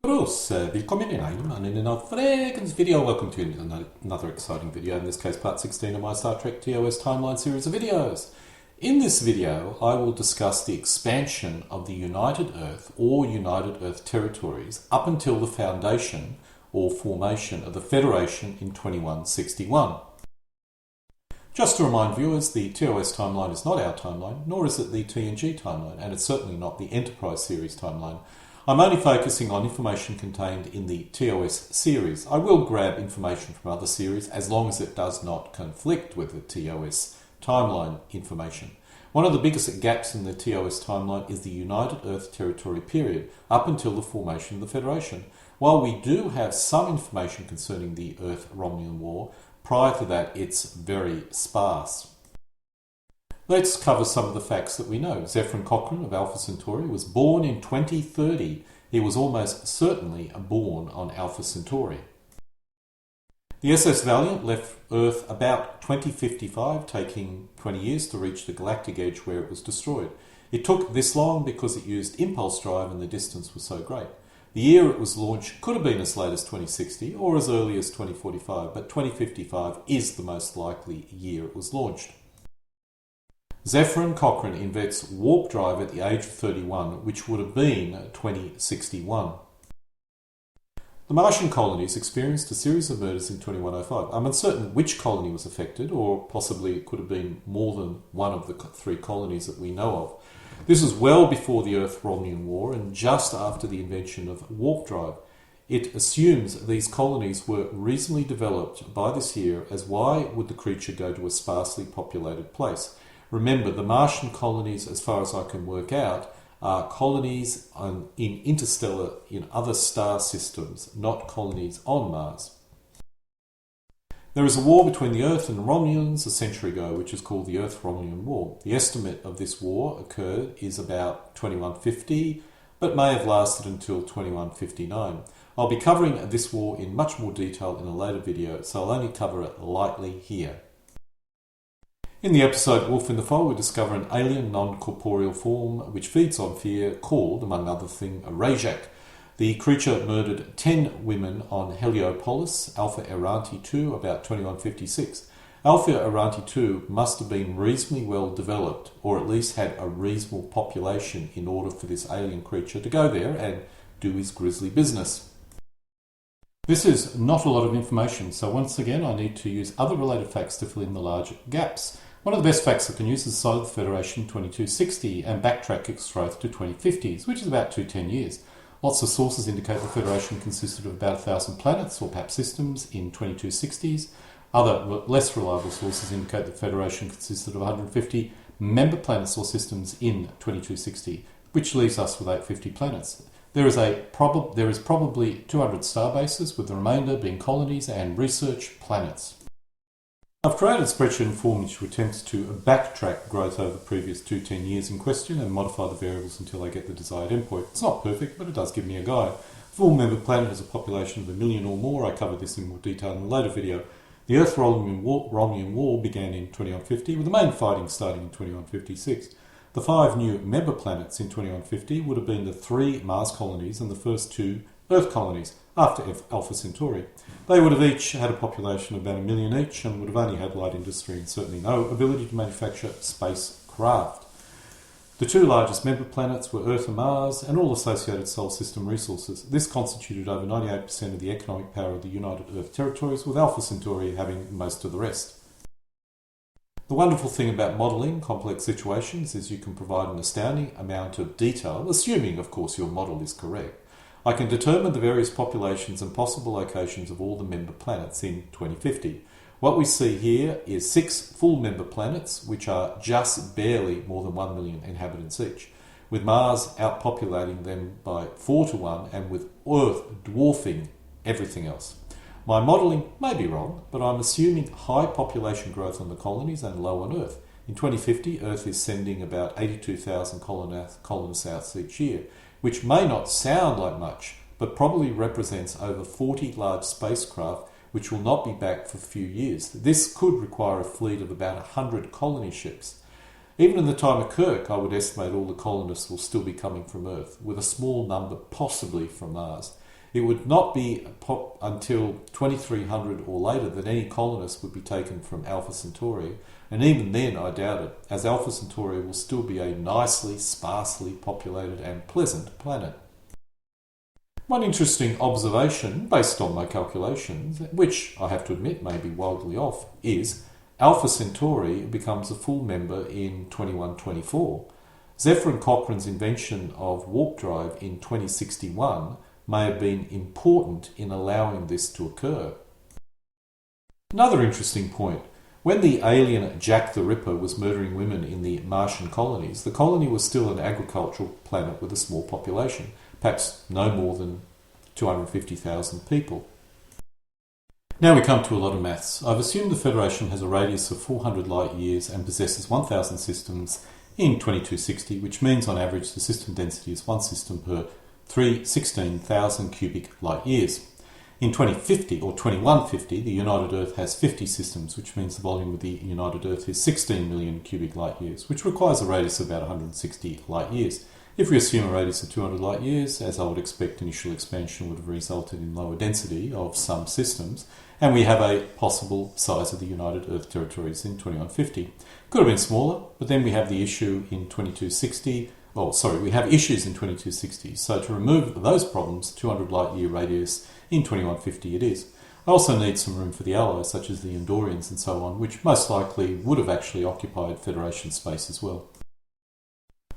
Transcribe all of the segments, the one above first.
Willkommen in einem Vulcans video. Welcome to another exciting video, in this case part 16 of my Star Trek TOS timeline series of videos. In this video, I will discuss the expansion of the United Earth or United Earth territories up until the foundation or formation of the Federation in 2161. Just to remind viewers, the TOS timeline is not our timeline, nor is it the TNG timeline, and it's certainly not the Enterprise series timeline. I'm only focusing on information contained in the TOS series. I will grab information from other series as long as it does not conflict with the TOS timeline information. One of the biggest gaps in the TOS timeline is the United Earth territory period, up until the formation of the Federation. While we do have some information concerning the Earth-Romulan War, prior to that it's very sparse. Let's cover some of the facts that we know. Zefram Cochrane of Alpha Centauri was born in 2030. He was almost certainly born on Alpha Centauri. The SS Valiant left Earth about 2055, taking 20 years to reach the galactic edge where it was destroyed. It took this long because it used impulse drive and the distance was so great. The year it was launched could have been as late as 2060 or as early as 2045, but 2055 is the most likely year it was launched. Zefram Cochrane invents warp drive at the age of 31, which would have been 2061. The Martian colonies experienced a series of murders in 2105. I'm uncertain which colony was affected, or possibly it could have been more than one of the three colonies that we know of. This was well before the Earth-Romulan War and just after the invention of warp drive. It assumes these colonies were reasonably developed by this year, as why would the creature go to a sparsely populated place? Remember, the Martian colonies, as far as I can work out, are colonies in interstellar, in other star systems, not colonies on Mars. There is a war between the Earth and the Romulans a century ago, which is called the Earth-Romulan War. The estimate of this war occurred is about 2150, but may have lasted until 2159. I'll be covering this war in much more detail in a later video, so I'll only cover it lightly here. In the episode Wolf in the Fold, we discover an alien non-corporeal form which feeds on fear, called, among other things, a Rajak. The creature murdered 10 women on Heliopolis, Alpha Aranti 2, about 2156. Alpha Aranti 2 must have been reasonably well developed, or at least had a reasonable population in order for this alien creature to go there and do his grisly business. This is not a lot of information, so once again I need to use other related facts to fill in the large gaps. One of the best facts I can use is the size of the Federation 2260 and backtrack its growth to 2050s, which is about 210 years. Lots of sources indicate the Federation consisted of about 1,000 planets or perhaps systems in 2260s. Other less reliable sources indicate the Federation consisted of 150 member planets or systems in 2260, which leaves us with 850 planets. There is probably 200 star bases, with the remainder being colonies and research planets. I've created a spreadsheet form which attempts to backtrack growth over the previous 210 years in question and modify the variables until I get the desired endpoint. It's not perfect, but it does give me a guide. A full member planet has a population of 1 million or more. I covered this in more detail in a later video. The Earth-Romulan War began in 2150, with the main fighting starting in 2156. The 5 new member planets in 2150 would have been the 3 Mars colonies and the first 2 Earth colonies after Alpha Centauri. They would have each had a population of about 1 million each and would have only had light industry and certainly no ability to manufacture spacecraft. The 2 largest member planets were Earth and Mars and all associated solar system resources. This constituted over 98% of the economic power of the United Earth territories, with Alpha Centauri having most of the rest. The wonderful thing about modelling complex situations is you can provide an astounding amount of detail, assuming, of course, your model is correct. I can determine the various populations and possible locations of all the member planets in 2050. What we see here is 6 full member planets, which are just barely more than 1 million inhabitants each, with Mars outpopulating them by 4 to 1 and with Earth dwarfing everything else. My modelling may be wrong, but I'm assuming high population growth on the colonies and low on Earth. In 2050, Earth is sending about 82,000 colonists out each year, which may not sound like much, but probably represents over 40 large spacecraft which will not be back for a few years. This could require a fleet of about 100 colony ships. Even in the time of Kirk, I would estimate all the colonists will still be coming from Earth, with a small number possibly from Mars. It would not be until 2300 or later that any colonists would be taken from Alpha Centauri, and even then I doubt it, as Alpha Centauri will still be a nicely, sparsely populated and pleasant planet. One interesting observation, based on my calculations, which I have to admit may be wildly off, is Alpha Centauri becomes a full member in 2124. Zephyr and Cochrane's invention of warp drive in 2061 may have been important in allowing this to occur. Another interesting point. When the alien Jack the Ripper was murdering women in the Martian colonies, the colony was still an agricultural planet with a small population, perhaps no more than 250,000 people. Now we come to a lot of maths. I've assumed the Federation has a radius of 400 light years and possesses 1,000 systems in 2260, which means on average the system density is one system per 16,000 cubic light years. In 2050 or 2150, the United Earth has 50 systems, which means the volume of the United Earth is 16 million cubic light years, which requires a radius of about 160 light years. If we assume a radius of 200 light years, as I would expect, initial expansion would have resulted in lower density of some systems, and we have a possible size of the United Earth territories in 2150. Could have been smaller, but then we have the issue in 2260. We have issues in 2260. So to remove those problems, 200 light year radius in 2150 it is. I also need some room for the allies, such as the Andorians and so on, which most likely would have actually occupied Federation space as well.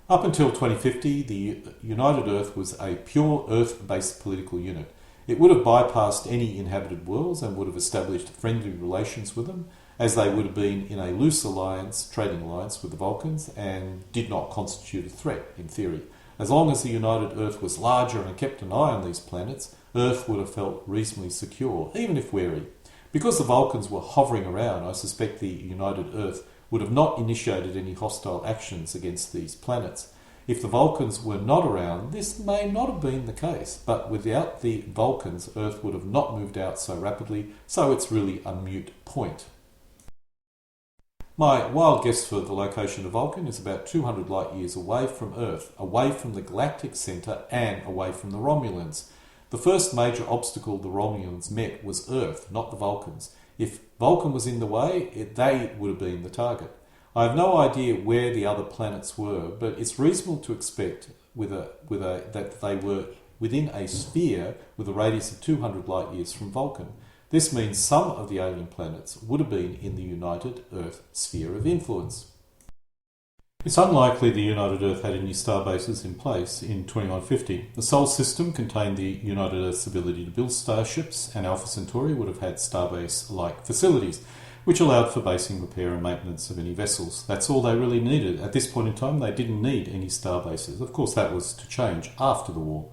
Up until 2050, the United Earth was a pure Earth-based political unit. It would have bypassed any inhabited worlds and would have established friendly relations with them, as they would have been in a loose alliance, trading alliance with the Vulcans, and did not constitute a threat, in theory. As long as the United Earth was larger and kept an eye on these planets, Earth would have felt reasonably secure, even if wary. Because the Vulcans were hovering around, I suspect the United Earth would have not initiated any hostile actions against these planets. If the Vulcans were not around, this may not have been the case, but without the Vulcans, Earth would have not moved out so rapidly, so it's really a moot point. My wild guess for the location of Vulcan is about 200 light years away from Earth, away from the galactic centre and away from the Romulans. The first major obstacle the Romulans met was Earth, not the Vulcans. If Vulcan was in the way, they would have been the target. I have no idea where the other planets were, but it's reasonable to expect that they were within a sphere with a radius of 200 light years from Vulcan. This means some of the alien planets would have been in the United Earth sphere of influence. It's unlikely the United Earth had any star bases in place in 2150. The Sol system contained the United Earth's ability to build starships, and Alpha Centauri would have had starbase-like facilities, which allowed for basing, repair and maintenance of any vessels. That's all they really needed. At this point in time, they didn't need any starbases. Of course, that was to change after the war.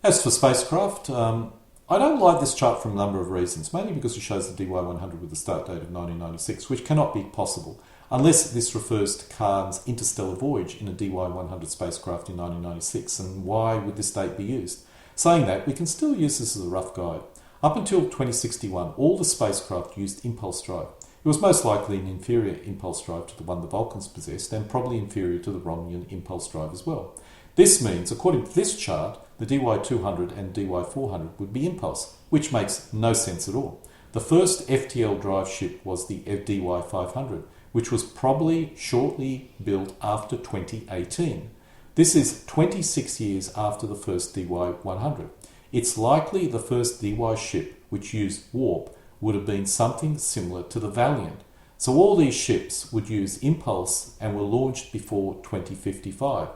As for spacecraft, I don't like this chart for a number of reasons, mainly because it shows the DY-100 with a start date of 1996, which cannot be possible, unless this refers to Kahn's interstellar voyage in a DY-100 spacecraft in 1996, and why would this date be used? Saying that, we can still use this as a rough guide. Up until 2061, all the spacecraft used impulse drive. It was most likely an inferior impulse drive to the one the Vulcans possessed, and probably inferior to the Romulan impulse drive as well. This means, according to this chart, the DY-200 and DY-400 would be impulse, which makes no sense at all. The first FTL drive ship was the DY-500, which was probably shortly built after 2018. This is 26 years after the first DY-100. It's likely the first DY ship, which used warp, would have been something similar to the Valiant. So all these ships would use impulse and were launched before 2055.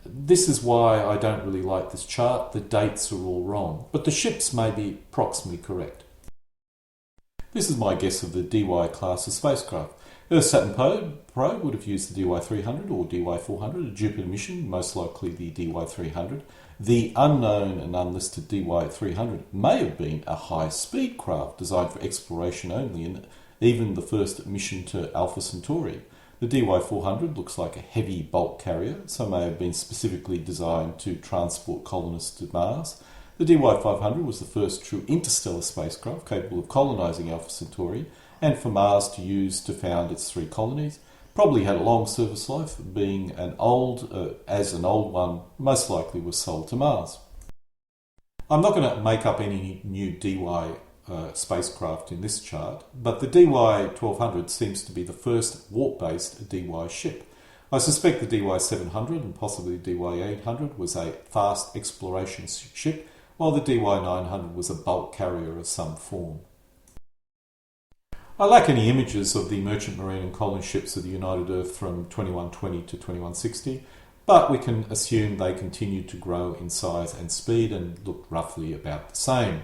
This is why I don't really like this chart. The dates are all wrong, but the ships may be approximately correct. This is my guess of the DY class of spacecraft. Earth Saturn probe would have used the DY-300 or DY-400, a Jupiter mission, most likely the DY-300. The unknown and unlisted DY-300 may have been a high-speed craft designed for exploration only, and even the first mission to Alpha Centauri. The DY-400 looks like a heavy bulk carrier, so may have been specifically designed to transport colonists to Mars. The DY-500 was the first true interstellar spacecraft capable of colonising Alpha Centauri, and for Mars to use to found its 3 colonies. Probably had a long service life, being an old one most likely was sold to Mars. I'm not going to make up any new DY spacecraft in this chart, but the DY 1200 seems to be the first warp-based DY ship. I suspect the DY 700 and possibly the DY 800 was a fast exploration ship, while the DY 900 was a bulk carrier of some form. I lack any images of the merchant marine and colony ships of the United Earth from 2120 to 2160, but we can assume they continued to grow in size and speed and look roughly about the same.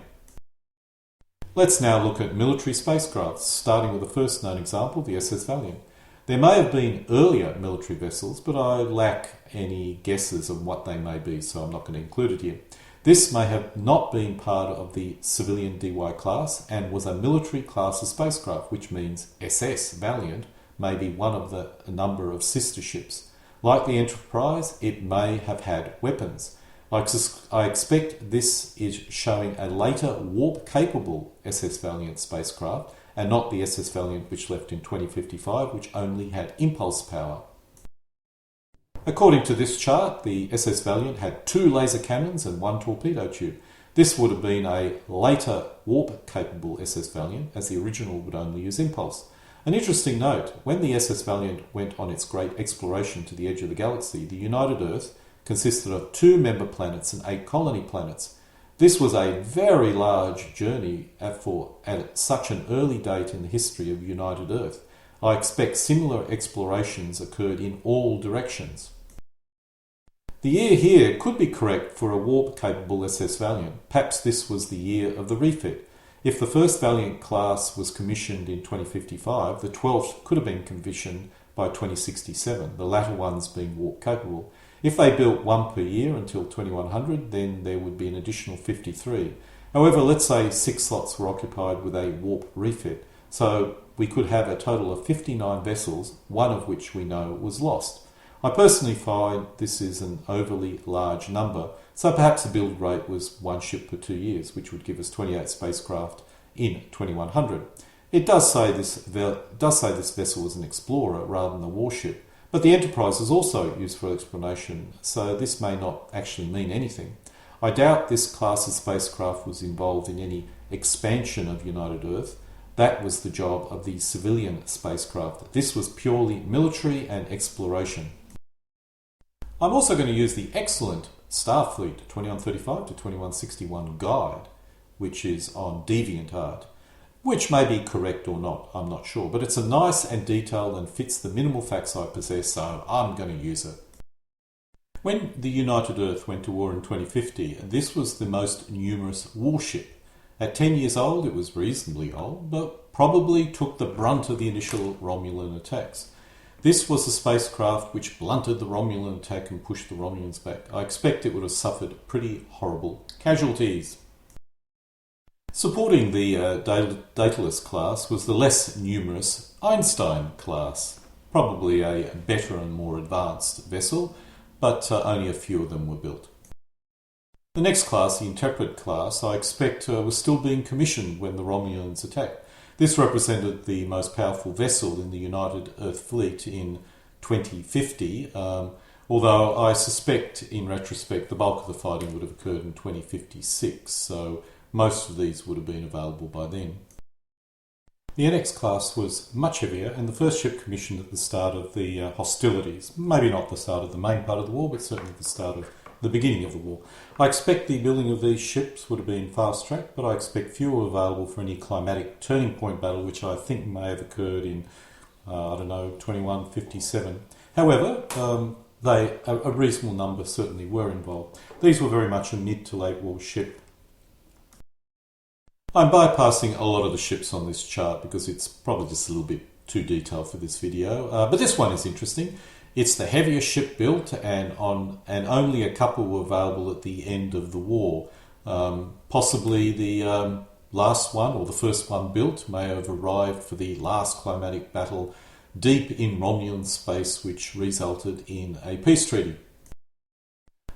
Let's now look at military spacecraft, starting with the first known example, the SS Valiant. There may have been earlier military vessels, but I lack any guesses of what they may be, so I'm not going to include it here. This may have not been part of the civilian DY class and was a military class of spacecraft, which means SS Valiant may be one of a number of sister ships. Like the Enterprise, it may have had weapons. I expect this is showing a later warp-capable SS Valiant spacecraft and not the SS Valiant which left in 2055, which only had impulse power. According to this chart, the SS Valiant had 2 laser cannons and 1 torpedo tube. This would have been a later warp-capable SS Valiant, as the original would only use impulse. An interesting note, when the SS Valiant went on its great exploration to the edge of the galaxy, the United Earth consisted of 2 member planets and 8 colony planets. This was a very large journey at such an early date in the history of United Earth. I expect similar explorations occurred in all directions. The year here could be correct for a warp-capable SS Valiant. Perhaps this was the year of the refit. If the first Valiant class was commissioned in 2055, the 12th could have been commissioned by 2067, the latter ones being warp-capable. If they built 1 per year until 2100, then there would be an additional 53. However, let's say 6 slots were occupied with a warp refit, so we could have a total of 59 vessels, one of which we know was lost. I personally find this is an overly large number, so perhaps the build rate was 1 ship per 2 years, which would give us 28 spacecraft in 2100. It does say this vessel was an explorer rather than a warship, but the Enterprise is also used for exploration, so this may not actually mean anything. I doubt this class of spacecraft was involved in any expansion of United Earth. That was the job of the civilian spacecraft. This was purely military and exploration. I'm also going to use the excellent Starfleet 2135 to 2161 guide, which is on DeviantArt, which may be correct or not, I'm not sure, but it's a nice and detailed and fits the minimal facts I possess, so I'm going to use it. When the United Earth went to war in 2050, this was the most numerous warship. At 10 years old, it was reasonably old, but probably took the brunt of the initial Romulan attacks. This was a spacecraft which blunted the Romulan attack and pushed the Romulans back. I expect it would have suffered pretty horrible casualties. Supporting the Daedalus class was the less numerous Einstein class, probably a better and more advanced vessel, but only a few of them were built. The next class, the Intrepid class, I expect was still being commissioned when the Romulans attacked. This represented the most powerful vessel in the United Earth fleet in 2050, although I suspect, in retrospect, the bulk of the fighting would have occurred in 2056, so most of these would have been available by then. The NX class was much heavier and the first ship commissioned at the start of the hostilities. Maybe not the start of the main part of the war, but certainly the start of the beginning of the war. I expect the building of these ships would have been fast-tracked, but I expect fewer available for any climatic turning point battle, which I think may have occurred in, 2157. However, a reasonable number certainly were involved. These were very much a mid to late war ship. I'm bypassing a lot of the ships on this chart because it's probably just a little bit too detailed for this video, but this one is interesting. It's the heaviest ship built, and only a couple were available at the end of the war. Possibly the last one, or the first one built, may have arrived for the last climatic battle deep in Romulan space, which resulted in a peace treaty.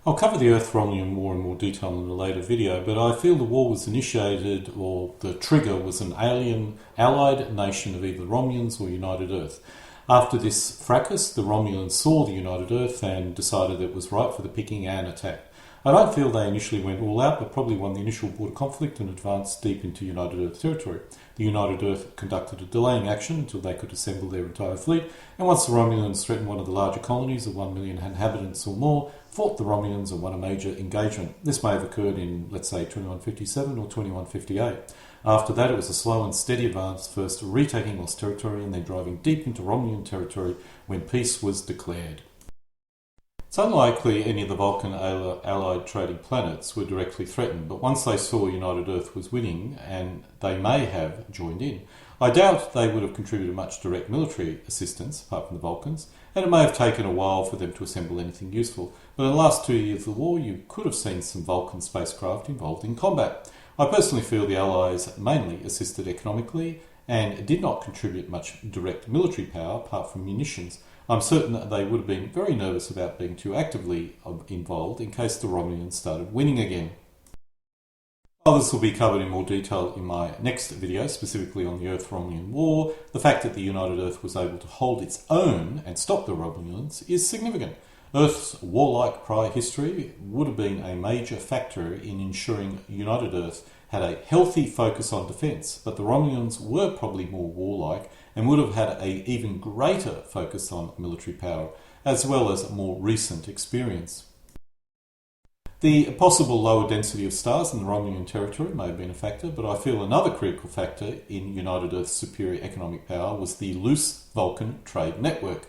I'll cover the Earth-Romulan War in more detail in a later video, but I feel the war was initiated, or the trigger was an allied nation of either Romulans or United Earth. After this fracas, the Romulans saw the United Earth and decided it was right for the picking and attacked. I don't feel they initially went all out, but probably won the initial border conflict and advanced deep into United Earth territory. The United Earth conducted a delaying action until they could assemble their entire fleet, and once the Romulans threatened one of the larger colonies of 1 million inhabitants or more, fought the Romulans and won a major engagement. This may have occurred in, let's say, 2157 or 2158. After that, it was a slow and steady advance, first retaking lost territory and then driving deep into Romulan territory when peace was declared. It's unlikely any of the Vulcan allied trading planets were directly threatened, but once they saw United Earth was winning, and they may have joined in, I doubt they would have contributed much direct military assistance, apart from the Vulcans, and it may have taken a while for them to assemble anything useful. But in the last 2 years of the war, you could have seen some Vulcan spacecraft involved in combat. I personally feel the Allies mainly assisted economically and did not contribute much direct military power apart from munitions. I'm certain that they would have been very nervous about being too actively involved in case the Romulans started winning again. Others will be covered in more detail in my next video, specifically on the Earth-Romulan War. The fact that the United Earth was able to hold its own and stop the Romulans is significant. Earth's warlike prior history would have been a major factor in ensuring United Earth had a healthy focus on defence, but the Romulans were probably more warlike and would have had an even greater focus on military power, as well as more recent experience. The possible lower density of stars in the Romulan territory may have been a factor, but I feel another critical factor in United Earth's superior economic power was the loose Vulcan trade network.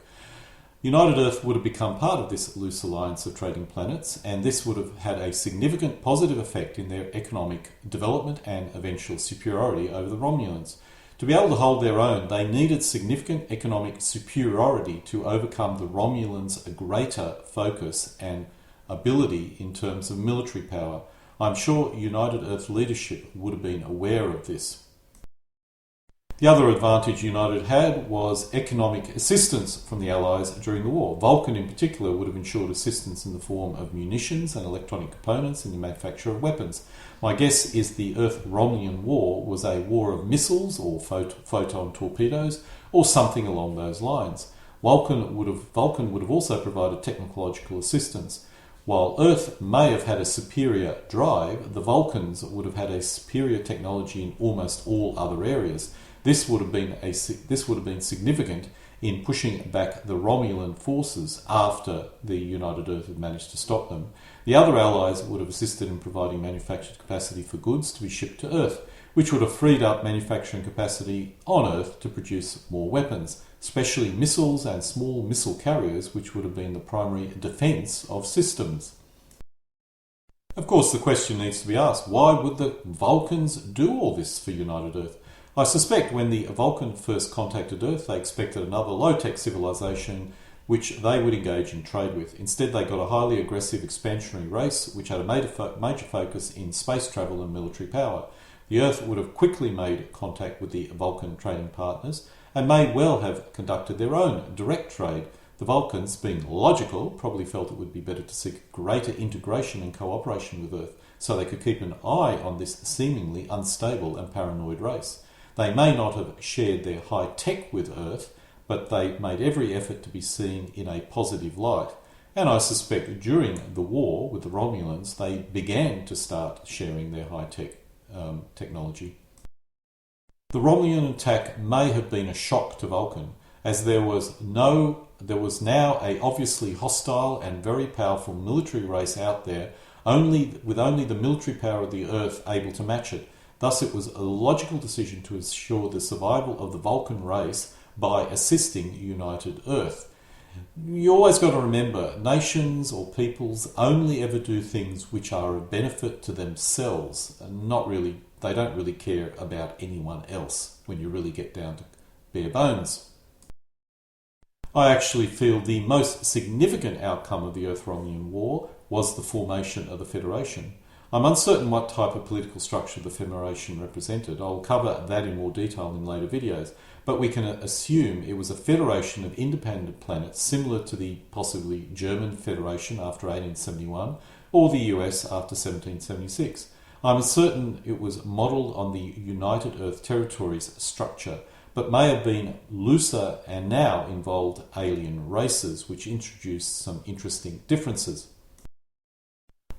United Earth would have become part of this loose alliance of trading planets, and this would have had a significant positive effect in their economic development and eventual superiority over the Romulans. To be able to hold their own, they needed significant economic superiority to overcome the Romulans' greater focus and ability in terms of military power. I'm sure United Earth leadership would have been aware of this. The other advantage United had was economic assistance from the Allies during the war. Vulcan in particular would have ensured assistance in the form of munitions and electronic components in the manufacture of weapons. My guess is the Earth-Romulan War was a war of missiles or photon torpedoes or something along those lines. Vulcan would have also provided technological assistance. While Earth may have had a superior drive, the Vulcans would have had a superior technology in almost all other areas. This would have been significant in pushing back the Romulan forces after the United Earth had managed to stop them. The other allies would have assisted in providing manufactured capacity for goods to be shipped to Earth, which would have freed up manufacturing capacity on Earth to produce more weapons, especially missiles and small missile carriers, which would have been the primary defence of systems. Of course, the question needs to be asked, why would the Vulcans do all this for United Earth? I suspect when the Vulcan first contacted Earth, they expected another low-tech civilization which they would engage in trade with. Instead, they got a highly aggressive expansionary race which had a major focus in space travel and military power. The Earth would have quickly made contact with the Vulcan trading partners and may well have conducted their own direct trade. The Vulcans, being logical, probably felt it would be better to seek greater integration and cooperation with Earth so they could keep an eye on this seemingly unstable and paranoid race. They may not have shared their high tech with Earth, but they made every effort to be seen in a positive light. And I suspect during the war with the Romulans, they began to start sharing their high tech technology. The Romulan attack may have been a shock to Vulcan, as there was now a obviously hostile and very powerful military race out there, with only the military power of the Earth able to match it. Thus, it was a logical decision to ensure the survival of the Vulcan race by assisting United Earth. You always got to remember, nations or peoples only ever do things which are of benefit to themselves, and they don't really care about anyone else when you really get down to bare bones. I actually feel the most significant outcome of the Earth-Romulan War was the formation of the Federation. I'm uncertain what type of political structure the Federation represented. I'll cover that in more detail in later videos, but we can assume it was a federation of independent planets similar to the possibly German Federation after 1871 or the US after 1776. I'm certain it was modelled on the United Earth Territories structure, but may have been looser and now involved alien races, which introduced some interesting differences.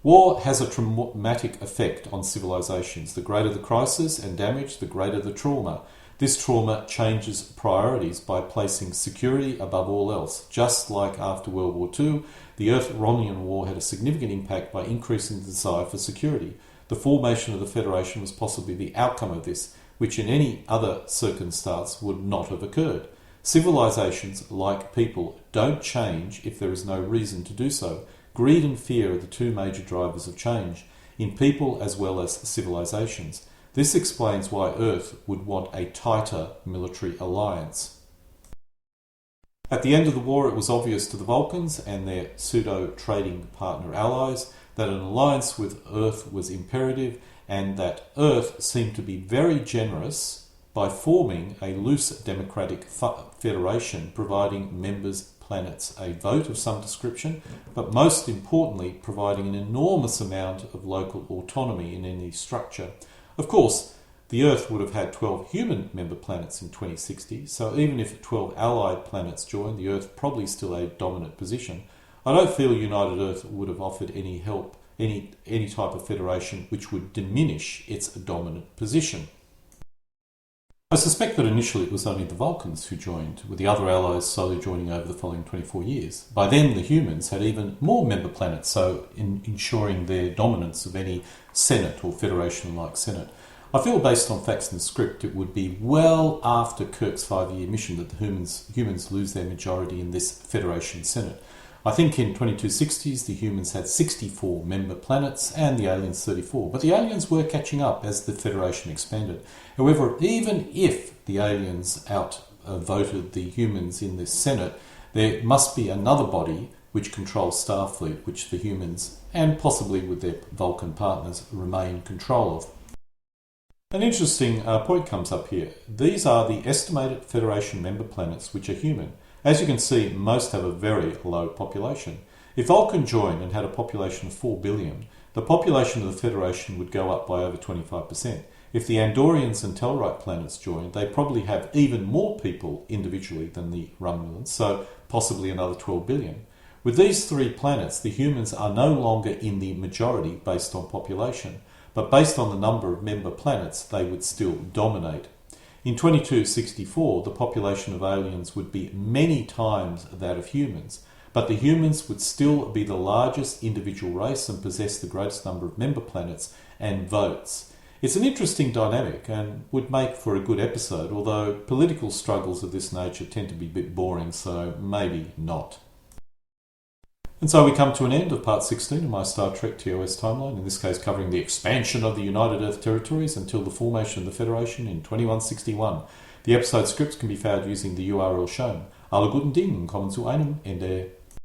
War has a traumatic effect on civilizations. The greater the crisis and damage, the greater the trauma. This trauma changes priorities by placing security above all else. Just like after World War II, the Earth-Romulans War had a significant impact by increasing the desire for security. The formation of the Federation was possibly the outcome of this, which in any other circumstance would not have occurred. Civilizations, like people, don't change if there is no reason to do so. Greed and fear are the two major drivers of change, in people as well as civilizations. This explains why Earth would want a tighter military alliance. At the end of the war, it was obvious to the Vulcans and their pseudo-trading partner allies that an alliance with Earth was imperative, and that Earth seemed to be very generous by forming a loose democratic federation, providing members' planets a vote of some description, but most importantly providing an enormous amount of local autonomy in any structure. Of course, the Earth would have had 12 human member planets in 2060, so even if 12 allied planets joined, the Earth probably still a dominant position. I don't feel United Earth would have offered any help, any type of federation which would diminish its dominant position. I suspect that initially it was only the Vulcans who joined, with the other allies slowly joining over the following 24 years. By then, the humans had even more member planets, so ensuring their dominance of any Senate or Federation-like Senate. I feel, based on facts and script, it would be well after Kirk's 5-year mission that the humans lose their majority in this Federation Senate. I think in 2260s the humans had 64 member planets and the aliens 34, but the aliens were catching up as the Federation expanded. However, even if the aliens outvoted the humans in this Senate, there must be another body which controls Starfleet, which the humans, and possibly with their Vulcan partners, remain control of. An interesting point comes up here. These are the estimated Federation member planets which are human. As you can see, most have a very low population. If Vulcan joined and had a population of 4 billion, the population of the Federation would go up by over 25%. If the Andorians and Telrite planets joined, they probably have even more people individually than the Romulans, so possibly another 12 billion. With these three planets, the humans are no longer in the majority based on population, but based on the number of member planets, they would still dominate. In 2264, the population of aliens would be many times that of humans, but the humans would still be the largest individual race and possess the greatest number of member planets and votes. It's an interesting dynamic and would make for a good episode, although political struggles of this nature tend to be a bit boring, so maybe not. And so we come to an end of part 16 of my Star Trek TOS timeline, in this case covering the expansion of the United Earth territories until the formation of the Federation in 2161. The episode scripts can be found using the URL shown. Alle guten Dingen kommen zu einem Ende.